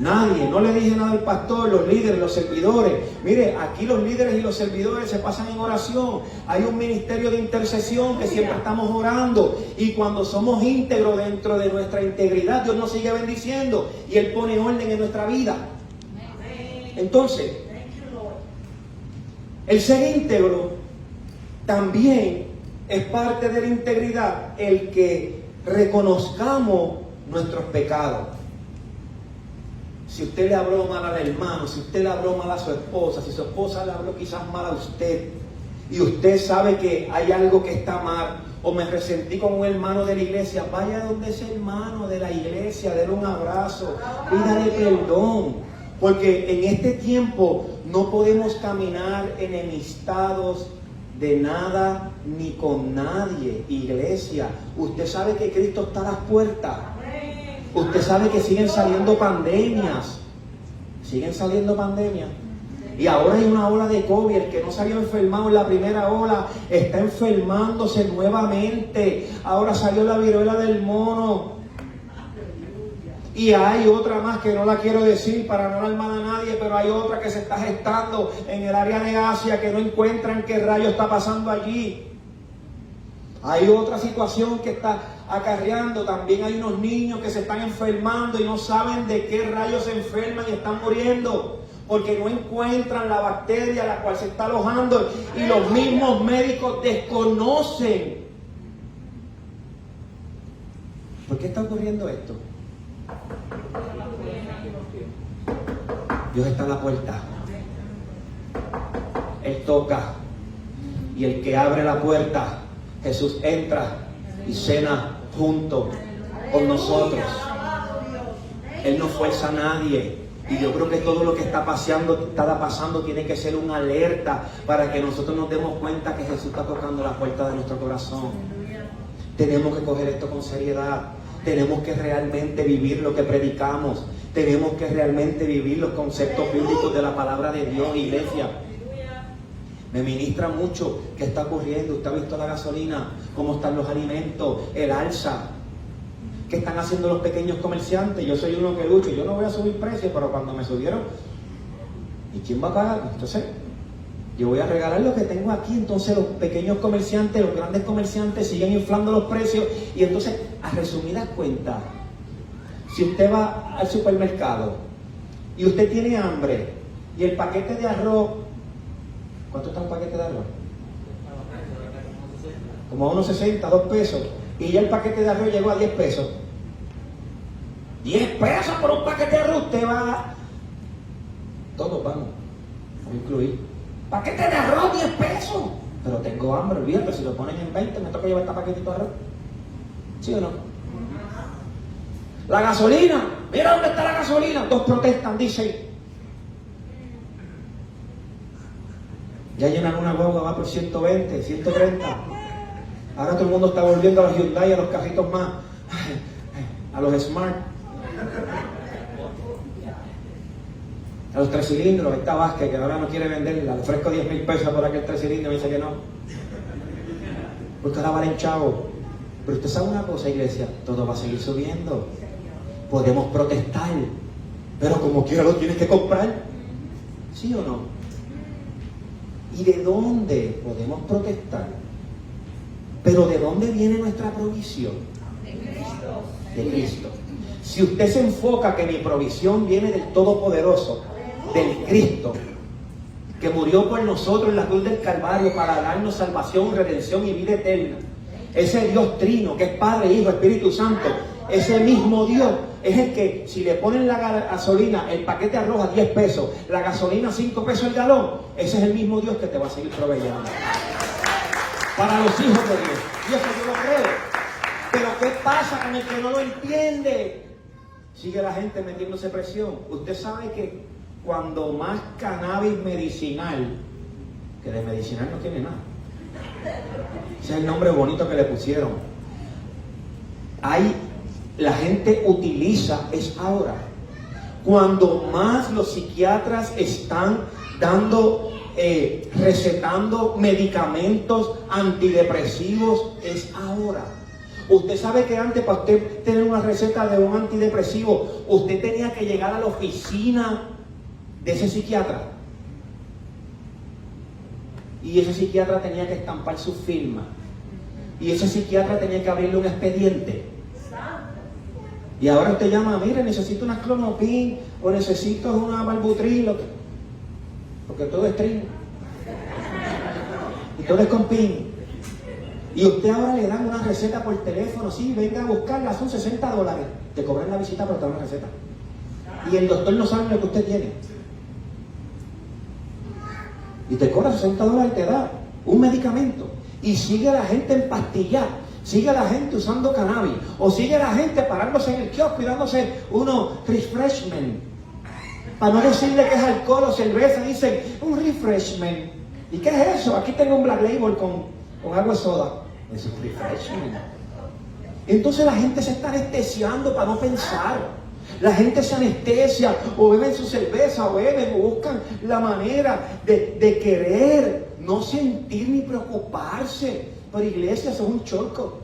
[SPEAKER 1] Nadie, no le dije nada al pastor, los líderes, los servidores. Mire, aquí los líderes y los servidores se pasan en oración. Hay un ministerio de intercesión que siempre estamos orando. Y cuando somos íntegros dentro de nuestra integridad, Dios nos sigue bendiciendo y Él pone orden en nuestra vida. Entonces, el ser íntegro también es parte de la integridad, el que reconozcamos nuestros pecados. Si usted le habló mal al hermano, si usted le habló mal a su esposa, si su esposa le habló quizás mal a usted, y usted sabe que hay algo que está mal, o me resentí con un hermano de la iglesia, vaya donde ese hermano de la iglesia, déle un abrazo, pídale perdón, porque en este tiempo no podemos caminar enemistados de nada ni con nadie. Iglesia, usted sabe que Cristo está a las puertas. Usted sabe que siguen saliendo pandemias. Y ahora hay una ola de COVID. El que no se había enfermado en la primera ola está enfermándose nuevamente. Ahora salió la viruela del mono. Y hay otra más que no la quiero decir para no alarmar a nadie, pero hay otra que se está gestando en el área de Asia, que no encuentran qué rayo está pasando allí. Hay otra situación que está acarreando. También hay unos niños que se están enfermando y no saben de qué rayos se enferman y están muriendo, porque no encuentran la bacteria a la cual se está alojando, y los mismos médicos desconocen. ¿Por qué está ocurriendo esto? Dios está a la puerta. Él toca, y el que abre la puerta, Jesús entra y cena junto con nosotros. Él no fuerza a nadie. Y yo creo que todo lo que está pasando tiene que ser una alerta para que nosotros nos demos cuenta que Jesús está tocando la puerta de nuestro corazón. Tenemos que coger esto con seriedad. Tenemos que realmente vivir lo que predicamos. Tenemos que realmente vivir los conceptos bíblicos de la palabra de Dios, iglesia. Me ministra mucho qué está ocurriendo. Usted ha visto la gasolina, cómo están los alimentos, el alza. ¿Qué están haciendo los pequeños comerciantes? Yo soy uno que lucho. Yo no voy a subir precios, pero cuando me subieron, ¿y quién va a pagar? Entonces, yo voy a regalar lo que tengo aquí. Entonces los pequeños comerciantes, los grandes comerciantes siguen inflando los precios. Y entonces, a resumidas cuentas, si usted va al supermercado y usted tiene hambre y el paquete de arroz, ¿cuánto está un paquete de arroz? Como a unos 60, 2 pesos. Y ya el paquete de arroz llegó a 10 pesos. 10 pesos por un paquete de arroz. Usted va... Todos vamos a incluir. Paquete de arroz, 10 pesos. Pero tengo hambre, olvídate, si lo ponen en 20, me toca llevar este paquetito de arroz. ¿Sí o no? La gasolina. Mira dónde está la gasolina. 2 protestan, dicen. Ya llenan una guagua, va por 120, 130. Ahora todo el mundo está volviendo a los Hyundai, a los carritos más, a los Smart, a los 3 cilindros. Está Vázquez, que ahora no quiere venderla. Le ofrezco 10,000 pesos por aquel 3 cilindros y me dice que no. Porque ahora valen chavo. Pero usted sabe una cosa, iglesia, todo va a seguir subiendo. Podemos protestar, pero como quiera lo tienes que comprar. ¿Sí o no? ¿Y de dónde podemos protestar? Pero ¿de dónde viene nuestra provisión? De Cristo. De Cristo. Si usted se enfoca que mi provisión viene del Todopoderoso, del Cristo, que murió por nosotros en la cruz del Calvario para darnos salvación, redención y vida eterna, ese Dios trino, que es Padre, Hijo, Espíritu Santo, ese mismo Dios es el que, si le ponen la gasolina, el paquete de arroz a 10 pesos, la gasolina a 5 pesos el galón, ese es el mismo Dios que te va a seguir proveyendo. Para los hijos de Dios. Y eso yo lo creo. Pero ¿qué pasa con el que no lo entiende? Sigue la gente metiéndose presión. Usted sabe que cuando más cannabis medicinal, que de medicinal no tiene nada, ese es el nombre bonito que le pusieron, la gente utiliza, es ahora. Cuando más los psiquiatras están recetando medicamentos antidepresivos, es ahora. Usted sabe que antes, para usted tener una receta de un antidepresivo, usted tenía que llegar a la oficina de ese psiquiatra. Y ese psiquiatra tenía que estampar su firma. Y ese psiquiatra tenía que abrirle un expediente. Y ahora usted llama, mire, necesito una clonopin, o necesito una Valbutril, porque todo es trin. Y todo es con pin. Y usted ahora le dan una receta por teléfono, sí, venga a buscarla, son $60. Te cobran la visita, pero te dan una receta. Y el doctor no sabe lo que usted tiene. Y te cobra $60 y te da un medicamento. Y sigue la gente en pastillas, sigue la gente usando cannabis, o sigue la gente parándose en el kiosco y dándose unos refreshment. Para no decirle que es alcohol o cerveza, dicen un refreshment. ¿Y qué es eso? Aquí tengo un Black Label con agua de soda. Es un refreshment. Entonces la gente se está anestesiando para no pensar. La gente se anestesia o beben su cerveza o beben o buscan la manera de querer no sentir ni preocuparse. Pero iglesia, eso es un chorco.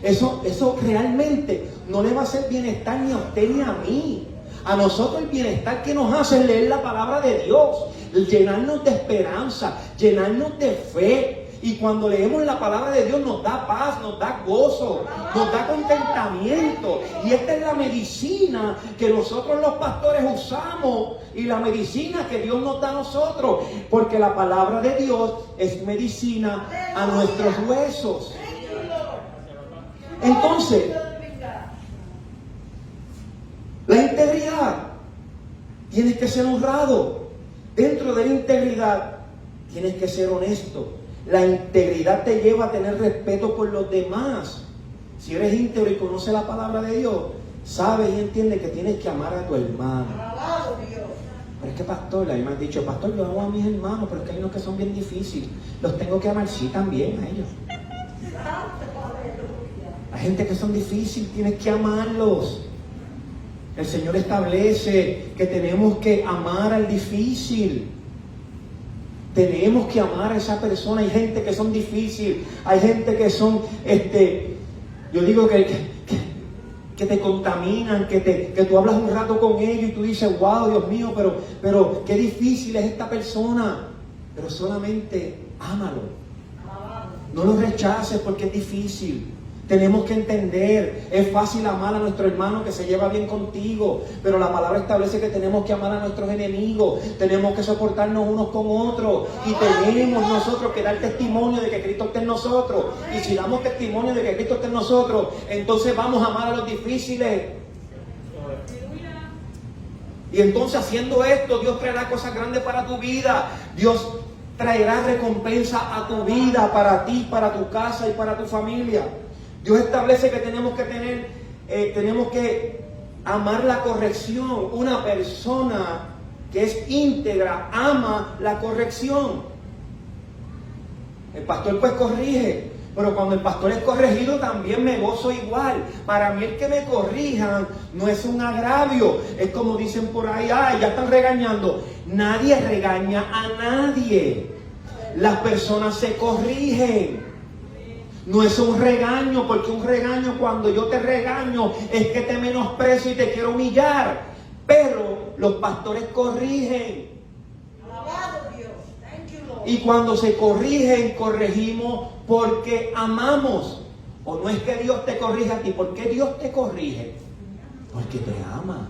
[SPEAKER 1] Eso realmente no le va a hacer bienestar ni a usted ni a mí. A nosotros el bienestar que nos hace es leer la palabra de Dios, llenarnos de esperanza, llenarnos de fe. Y cuando leemos la palabra de Dios nos da paz, nos da gozo, nos da contentamiento. Y esta es la medicina que nosotros los pastores usamos y la medicina que Dios nos da a nosotros. Porque la palabra de Dios es medicina a nuestros huesos. Entonces, la integridad, tienes que ser honrado. Dentro de la integridad, tienes que ser honesto. La integridad te lleva a tener respeto por los demás. Si eres íntegro y conoces la palabra de Dios, sabes y entiendes que tienes que amar a tu hermano. Pero es que pastor, a mí me han dicho, pastor, yo amo a mis hermanos, pero es que hay unos que son bien difíciles. Los tengo que amar, sí, también a ellos. Hay gente que son difíciles, tienes que amarlos. El Señor establece que tenemos que amar al difícil. Tenemos que amar a esa persona. Hay gente que son difíciles, hay gente que son, yo digo que te contaminan, que tú hablas un rato con ellos y tú dices, wow, Dios mío, pero qué difícil es esta persona. Pero solamente ámalo. No lo rechaces porque es difícil. Tenemos que entender, es fácil amar a nuestro hermano que se lleva bien contigo, pero la palabra establece que tenemos que amar a nuestros enemigos, tenemos que soportarnos unos con otros y tenemos nosotros que dar testimonio de que Cristo está en nosotros. Y si damos testimonio de que Cristo está en nosotros, entonces vamos a amar a los difíciles. Y entonces haciendo esto, Dios traerá cosas grandes para tu vida. Dios traerá recompensa a tu vida, para ti, para tu casa y para tu familia. Dios establece que tenemos que amar la corrección. Una persona que es íntegra ama la corrección. El pastor pues corrige, pero cuando el pastor es corregido también me gozo igual. Para mí el que me corrijan no es un agravio. Es como dicen por ahí, ya están regañando. Nadie regaña a nadie. Las personas se corrigen. No es un regaño, porque un regaño, cuando yo te regaño, es que te menosprecio y te quiero humillar. Pero los pastores corrigen.
[SPEAKER 2] Alabado Dios. Thank you, Lord.
[SPEAKER 1] Y cuando se corrigen, corregimos porque amamos. O no es que Dios te corrija a ti. ¿Por qué Dios te corrige? Porque te ama.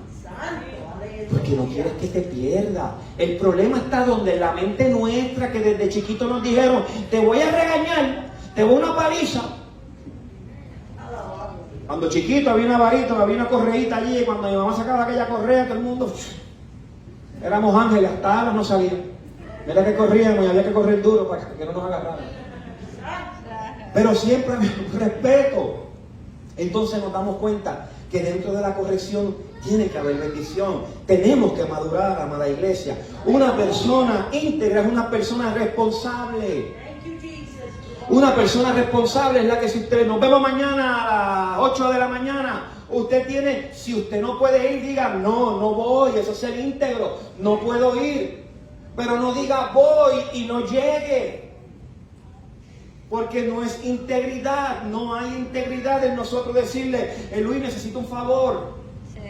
[SPEAKER 1] Porque no quieres que te pierda. El problema está donde la mente nuestra, que desde chiquito nos dijeron, te voy a regañar, te voy a una paliza. Cuando chiquito había una varita, había una correíta allí, y cuando mi mamá sacaba aquella correa, todo el mundo, éramos ángeles, hasta alas no salían. Mira que corríamos y había que correr duro para que no nos agarraran. Pero siempre había un respeto. Entonces nos damos cuenta que dentro de la corrección tiene que haber bendición. Tenemos que madurar, amada iglesia. Una persona íntegra es una persona responsable. Una persona responsable es la que, si usted nos vemos mañana a las 8 de la mañana, usted tiene, si usted no puede ir, diga, no voy, eso es ser íntegro, no puedo ir. Pero no diga voy y no llegue. Porque no es integridad, no hay integridad en nosotros decirle, Luis, necesito un favor. Sí.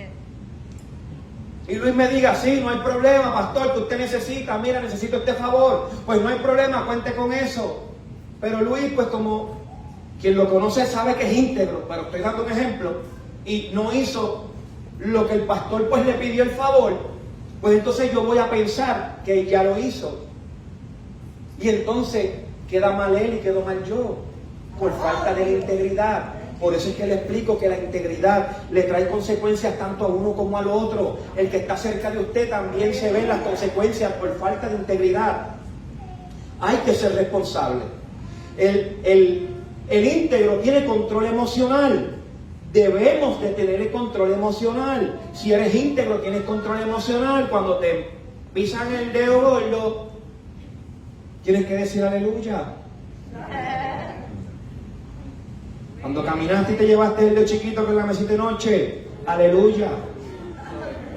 [SPEAKER 1] Y Luis me diga, sí, no hay problema, pastor, que usted necesita, mira, necesito este favor. Pues no hay problema, cuente con eso. Pero Luis, pues como quien lo conoce sabe que es íntegro, pero estoy dando un ejemplo, y no hizo lo que el pastor pues le pidió el favor, pues entonces yo voy a pensar que ya lo hizo. Y entonces queda mal él y quedo mal yo, por falta de integridad. Por eso es que le explico que la integridad le trae consecuencias tanto a uno como al otro. El que está cerca de usted también se ve las consecuencias por falta de integridad. Hay que ser responsable. El íntegro tiene control emocional. Debemos de tener el control emocional. Si eres íntegro, tienes control emocional. Cuando te pisan el dedo gordo, tienes que decir aleluya. Cuando caminaste y te llevaste el dedo chiquito con la mesita de noche, aleluya.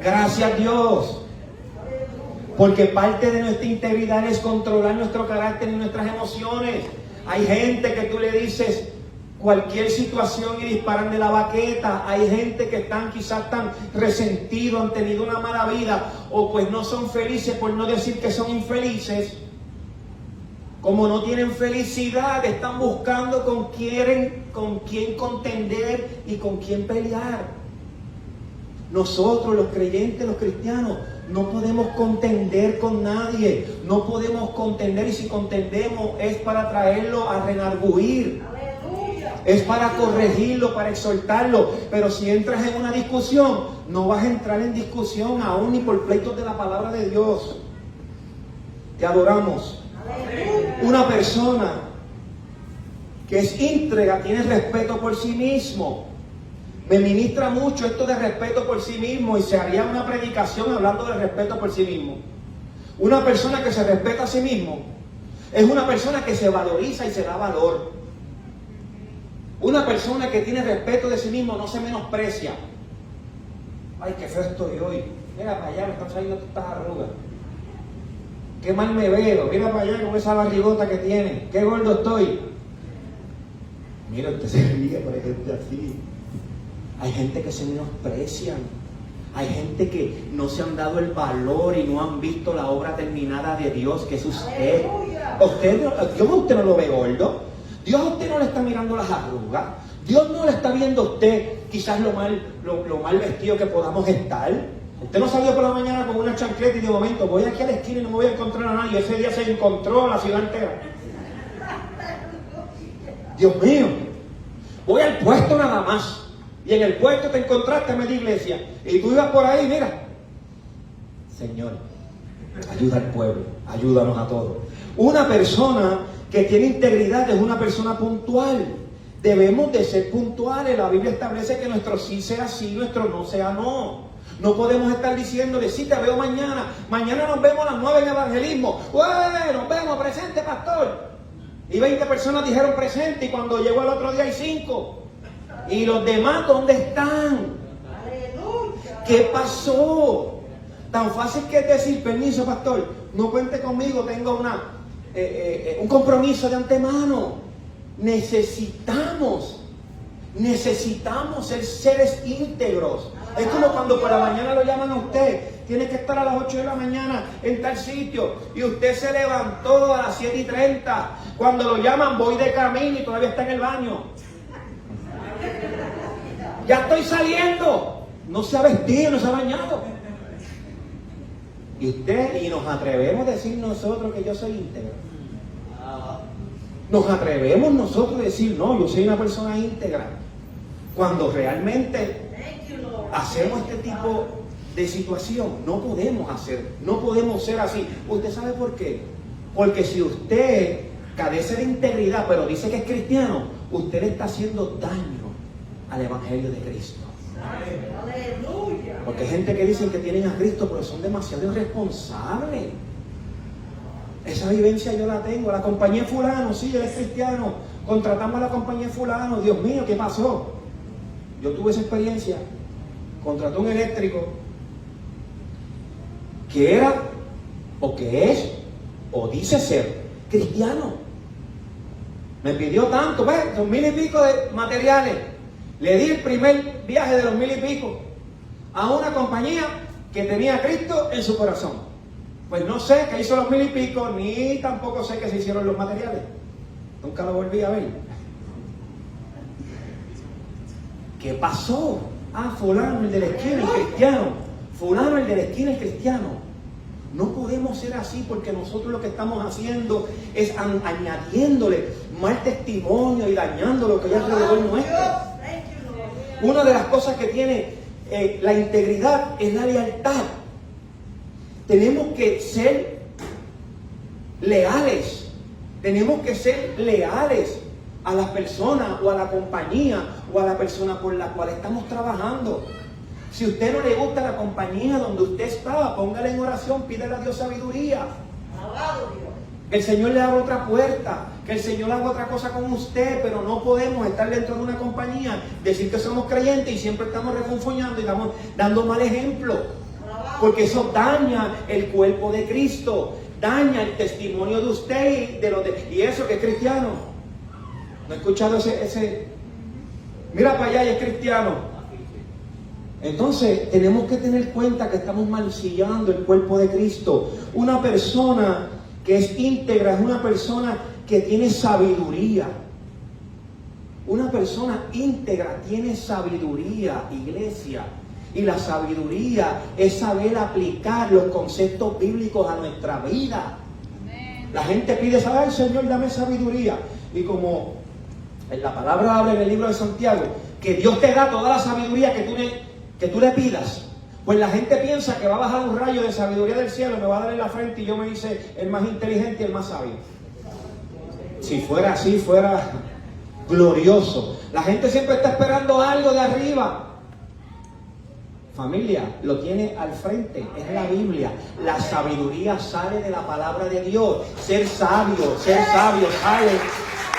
[SPEAKER 1] Gracias a Dios. Porque parte de nuestra integridad es controlar nuestro carácter y nuestras emociones. Hay gente que tú le dices cualquier situación y disparan de la baqueta. Hay gente que están quizás tan resentidos, han tenido una mala vida, o pues no son felices, por no decir que son infelices. Como no tienen felicidad, están buscando con quién contender y con quién pelear. Nosotros, los creyentes, los cristianos, no podemos contender con nadie. No podemos contender, y si contendemos es para traerlo a renarguir. Es para corregirlo, para exhortarlo. Pero si entras en una discusión, no vas a entrar en discusión aún ni por pleitos de la palabra de Dios. Te adoramos. Una persona que es íntegra tiene respeto por sí mismo. Me ministra mucho esto de respeto por sí mismo y se haría una predicación hablando de respeto por sí mismo. Una persona que se respeta a sí mismo es una persona que se valoriza y se da valor. Una persona que tiene respeto de sí mismo no se menosprecia. Ay, qué feo estoy hoy. Mira para allá, me están saliendo todas estas arrugas. Qué mal me veo. Mira para allá con esa barrigota que tiene. Qué gordo estoy. Mira, usted se ríe por gente así. Hay gente que se menosprecian. Hay gente que no se han dado el valor y no han visto la obra terminada de Dios, que es usted. Dios a usted no lo ve gordo. Dios a usted no le está mirando las arrugas. Dios no le está viendo a usted quizás lo mal vestido que podamos estar. Usted no salió por la mañana con una chancleta y de momento voy aquí a la esquina y no me voy a encontrar a nadie. Ese día se encontró la ciudad entera. Dios mío, voy al puesto nada más. Y en el puerto te encontraste a media iglesia. Y tú ibas por ahí, mira. Señor, ayuda al pueblo, ayúdanos a todos. Una persona que tiene integridad es una persona puntual. Debemos de ser puntuales. La Biblia establece que nuestro sí sea sí, nuestro no sea no. No podemos estar diciéndole, sí, te veo mañana. Mañana nos vemos a las 9 en evangelismo. Bueno, nos vemos, presente, pastor. Y 20 personas dijeron presente y cuando llegó el otro día hay 5. ¿Y los demás dónde están? ¡Aleluya! ¿Qué pasó? Tan fácil que es decir, permiso, pastor, no cuente conmigo, tengo un compromiso de antemano. Necesitamos ser seres íntegros. Es como cuando por la mañana lo llaman a usted. Tiene que estar a las 8 de la mañana en tal sitio. Y usted se levantó a las 7:30. Cuando lo llaman, voy de camino y todavía está en el baño. Ya estoy saliendo. No se ha vestido, no se ha bañado. Y nos atrevemos a decir nosotros que yo soy íntegro. Nos atrevemos nosotros a decir, no, yo soy una persona íntegra. Cuando realmente hacemos este tipo de situación, no podemos ser así. ¿Usted sabe por qué? Porque si usted carece de integridad, pero dice que es cristiano, usted le está haciendo daño al Evangelio de Cristo. Porque hay gente que dice que tienen a Cristo, pero son demasiado irresponsables. Esa vivencia yo la tengo. La compañía fulano, sí, él es cristiano. Contratamos a la compañía fulano. Dios mío, ¿qué pasó? Yo tuve esa experiencia. Contrató un eléctrico que era, o que es, o dice ser cristiano. Me pidió tanto, ¿ves? 2,000 y pico de materiales. Le di el primer viaje de los 1,000 y pico a una compañía que tenía a Cristo en su corazón. Pues no sé qué hizo los 1,000 y pico, ni tampoco sé qué se hicieron los materiales. Nunca lo volví a ver. ¿Qué pasó? Ah, fulano el de la esquina es cristiano. Fulano el de la esquina es cristiano. No podemos ser así porque nosotros lo que estamos haciendo es añadiéndole mal testimonio y dañando lo que hay alrededor nuestro. Una de las cosas que tiene la integridad es la lealtad. Tenemos que ser leales. Tenemos que ser leales a las personas o a la compañía o a la persona por la cual estamos trabajando. Si a usted no le gusta la compañía donde usted está, póngale en oración, pídele a Dios sabiduría. Que el Señor le abra otra puerta, que el Señor haga otra cosa con usted, pero no podemos estar dentro de una compañía, decir que somos creyentes y siempre estamos refunfuñando y estamos dando mal ejemplo. Porque eso daña el cuerpo de Cristo, daña el testimonio de usted y de los de... Y eso que es cristiano. ¿No he escuchado ese? Mira para allá y es cristiano. Entonces, tenemos que tener cuenta que estamos mancillando el cuerpo de Cristo. Una persona que es íntegra es una persona que tiene sabiduría. Una persona íntegra tiene sabiduría, iglesia. Y la sabiduría es saber aplicar los conceptos bíblicos a nuestra vida. La gente pide saber, ay Señor, dame sabiduría. Y como la palabra habla en el libro de Santiago, que Dios te da toda la sabiduría que tú le pidas. Pues la gente piensa que va a bajar un rayo de sabiduría del cielo, me va a dar en la frente y yo me hice el más inteligente y el más sabio. Si fuera así, fuera glorioso. La gente siempre está esperando algo de arriba. Familia, lo tiene al frente, es la Biblia. La sabiduría sale de la palabra de Dios. Ser sabio sale.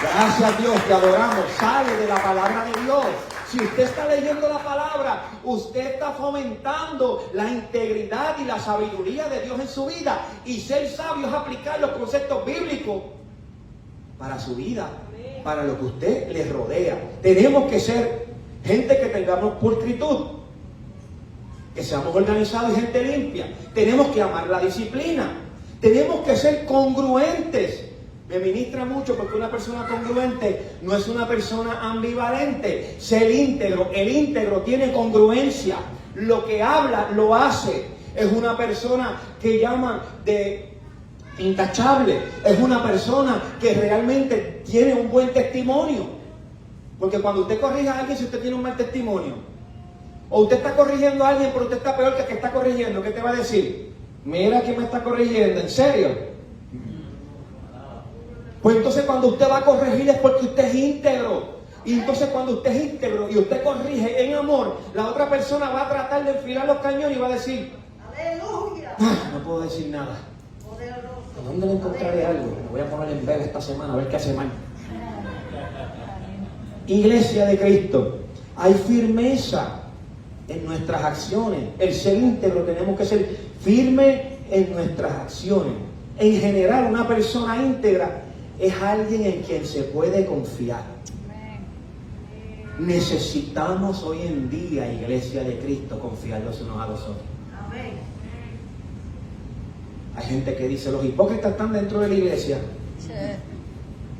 [SPEAKER 1] Gracias a Dios, te adoramos, sale de la palabra de Dios. Si usted está leyendo la palabra, usted está fomentando la integridad y la sabiduría de Dios en su vida. Y ser sabio es aplicar los conceptos bíblicos para su vida, para lo que usted le rodea. Tenemos que ser gente que tengamos pulcritud, que seamos organizados y gente limpia. Tenemos que amar la disciplina. Tenemos que ser congruentes. Me ministra mucho porque una persona congruente no es una persona ambivalente. Ser íntegro. El íntegro tiene congruencia. Lo que habla, lo hace. Es una persona que llaman de intachable. Es una persona que realmente tiene un buen testimonio. Porque cuando usted corrige a alguien, si usted tiene un mal testimonio, o usted está corrigiendo a alguien, pero usted está peor que el que está corrigiendo, ¿qué te va a decir? Mira quién me está corrigiendo, ¿en serio? Pues entonces cuando usted va a corregir es porque usted es íntegro. Y entonces cuando usted es íntegro y usted corrige en amor, la otra persona va a tratar de enfilar los cañones y va a decir,
[SPEAKER 2] aleluya,
[SPEAKER 1] no puedo decir nada. ¿A dónde le encontraré algo? Me voy a poner en vela esta semana a ver qué hace mal. Iglesia de Cristo, hay firmeza en nuestras acciones. El ser íntegro tenemos que ser firmes en nuestras acciones. En general, una persona íntegra es alguien en quien se puede confiar. Necesitamos hoy en día, Iglesia de Cristo, confiar los unos a los otros. Hay gente que dice, los hipócritas están dentro de la iglesia.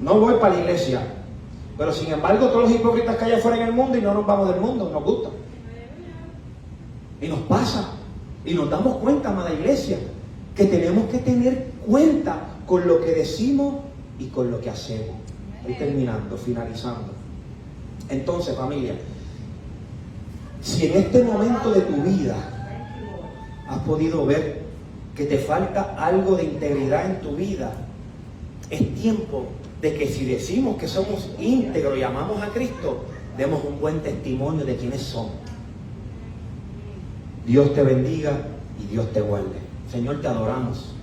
[SPEAKER 1] No voy para la iglesia. Pero sin embargo, todos los hipócritas que hay afuera en el mundo y no nos vamos del mundo, nos gusta. Y nos pasa. Y nos damos cuenta, amada iglesia, que tenemos que tener cuenta con lo que decimos y con lo que hacemos. Estoy terminando, finalizando. Entonces, familia, si en este momento de tu vida has podido ver que te falta algo de integridad en tu vida, es tiempo de que si decimos que somos íntegros y amamos a Cristo, demos un buen testimonio de quiénes somos. Dios te bendiga y Dios te guarde. Señor, te adoramos.